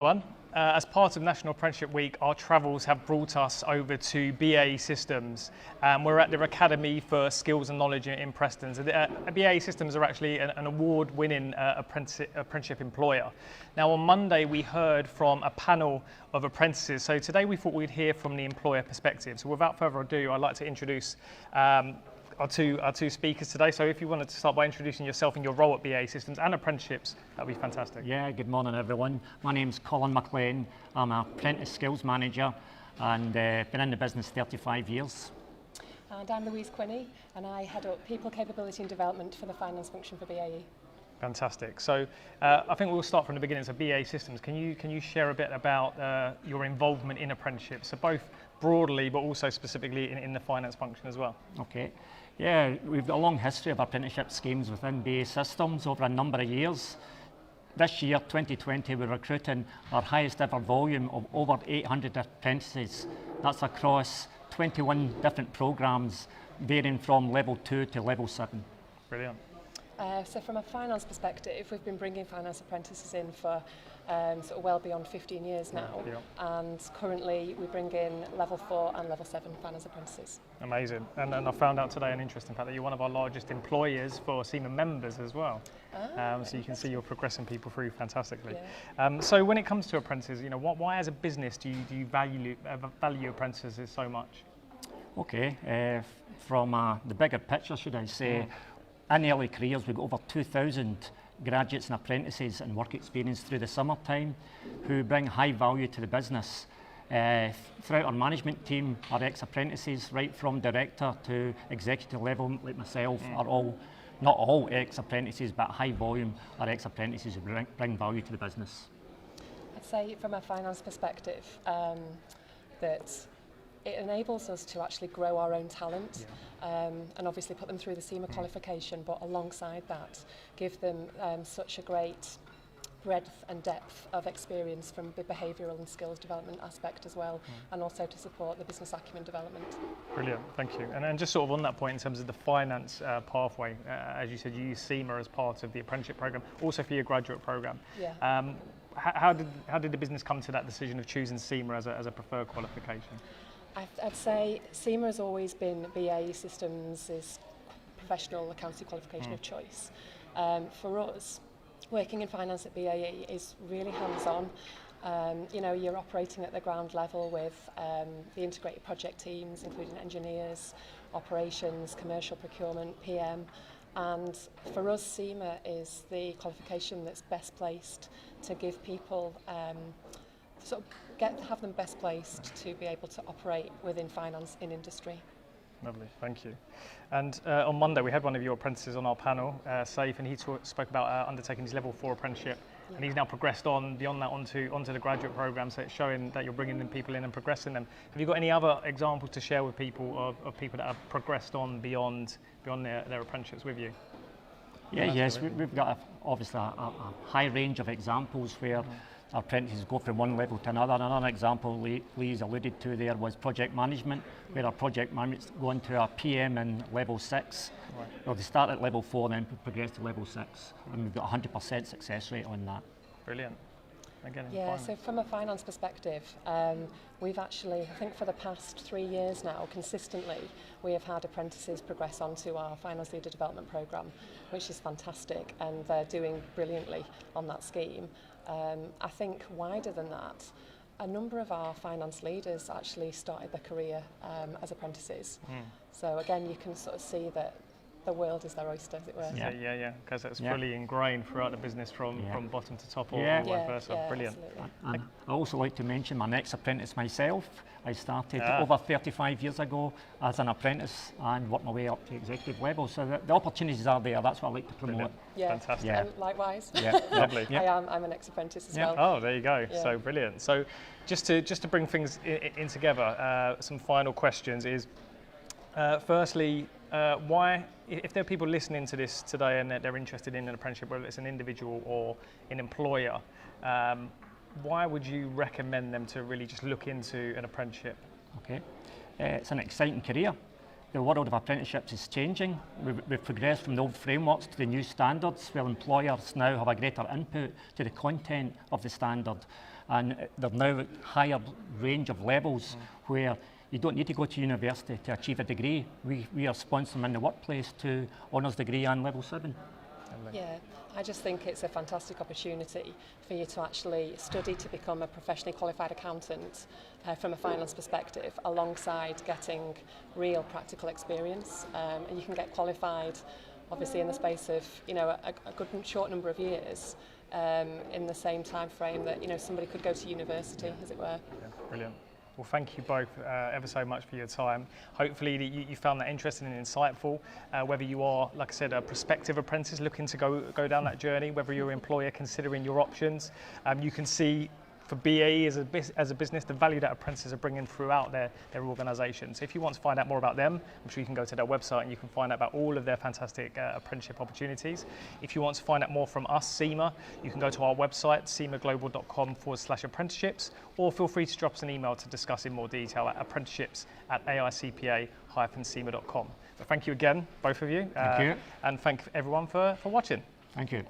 Everyone. As part of National Apprenticeship Week, our travels have brought us over to Bae Systems. We're at their Academy for Skills and Knowledge in Preston. So Bae Systems are actually an award-winning apprenticeship employer. Now on Monday we heard from a panel of apprentices. So today we thought we'd hear from the employer perspective. So without further ado, I'd like to introduce our two speakers today. So if you wanted to start by introducing yourself and your role at Bae Systems and Apprenticeships, that would be fantastic. Yeah, good morning everyone. My name's Colin McLean. I'm an apprentice skills manager and been in the business 35 years. And I'm Louise Quinney and I head up People Capability and Development for the finance function for BAE. Fantastic. So I think we'll start from the beginning. So Bae Systems, can you share a bit about your involvement in apprenticeships? So both broadly, but also specifically in the finance function as well. Okay. Yeah, we've got a long history of apprenticeship schemes within Bae Systems over a number of years. This year, 2020, we're recruiting our highest ever volume of over 800 apprentices. That's across 21 different programs, varying from level 2 to level 7. Brilliant. So from a finance perspective, we've been bringing finance apprentices in for sort of well beyond 15 years now. Yeah. And currently we bring in level 4 and level 7 finance apprentices. Amazing. And I found out today an interesting fact that you're one of our largest employers for SEMA members as well. So you can see you're progressing people through fantastically. Yeah. So when it comes to apprentices, why as a business do you value apprentices so much? Okay, from the bigger picture, should I say, in early careers, we've got over 2,000 graduates and apprentices and work experience through the summertime who bring high value to the business. Throughout our management team, our ex-apprentices, right from director to executive level, like myself, are all, not all ex-apprentices, but high volume are ex-apprentices who bring value to the business. I'd say from a finance perspective that it enables us to actually grow our own talent and obviously put them through the SEMA qualification, but alongside that, give them such a great breadth and depth of experience from the behavioural and skills development aspect as well, and also to support the business acumen development. Brilliant, thank you. And just sort of on that point in terms of the finance pathway, as you said, you use SEMA as part of the apprenticeship programme, also for your graduate programme. Yeah. How did the business come to that decision of choosing SEMA as a preferred qualification? I'd say SEMA has always been Bae Systems' professional accounting qualification of choice. For us, working in finance at BAE is really hands-on. You're operating at the ground level with the integrated project teams, including engineers, operations, commercial procurement, PM. And for us, SEMA is the qualification that's best placed to give people have them best placed to be able to operate within finance in industry. Lovely, thank you. And on Monday we had one of your apprentices on our panel, Saif, and he spoke about undertaking his level 4 apprenticeship, and he's now progressed on beyond that onto the graduate programme, so it's showing that you're bringing people in and progressing them. Have you got any other examples to share with people of people that have progressed on beyond their apprenticeships with you? Yes, we've got obviously a high range of examples where our apprentices go from one level to another. Another example Louise alluded to there was project management, where our project management's go into a PM in level 6. Right. Well, they start at level 4 and then progress to level 6. And we've got 100% success rate on that. Brilliant. Again, so from a finance perspective, we've actually, I think for the past 3 years now, consistently, we have had apprentices progress onto our finance leader development programme, which is fantastic, and they're doing brilliantly on that scheme. I think wider than that, a number of our finance leaders actually started their career as apprentices. So again, you can sort of see that the world is their oyster, as it were. Yeah, because it's fully ingrained throughout the business from bottom to top or vice versa. Yeah, brilliant. And I also like to mention my next apprentice myself. I started over 35 years ago as an apprentice and worked my way up to executive level. So the opportunities are there. That's what I like to promote. Brilliant. Yeah, fantastic. Yeah. Likewise. Yeah, lovely. I'm an ex-apprentice as well. Oh, there you go. Yeah. So brilliant. So just to bring things in together, some final questions is, firstly, why, if there are people listening to this today and they're interested in an apprenticeship, whether it's an individual or an employer, why would you recommend them to really just look into an apprenticeship? Okay, it's an exciting career. The world of apprenticeships is changing. We've progressed from the old frameworks to the new standards, where employers now have a greater input to the content of the standard. And there's now a higher range of levels where you don't need to go to university to achieve a degree. We are sponsoring them in the workplace to honours degree and level 7. Yeah, I just think it's a fantastic opportunity for you to actually study to become a professionally qualified accountant from a finance perspective, alongside getting real practical experience. And you can get qualified, obviously, in the space of a good short number of years, in the same time frame that somebody could go to university, as it were. Yeah, brilliant. Well, thank you both ever so much for your time. Hopefully you found that interesting and insightful, whether you are, like I said, a prospective apprentice looking to go down that journey, whether you're an employer considering your options. You can see for BAE as a business the value that apprentices are bringing throughout their organisation. So if you want to find out more about them, I'm sure you can go to their website and you can find out about all of their fantastic apprenticeship opportunities. If you want to find out more from us, SEMA, you can go to our website, semaglobal.com/apprenticeships, or feel free to drop us an email to discuss in more detail at apprenticeships@aicpa-sema.com. But thank you again, both of you. Thank you. And thank everyone for watching. Thank you.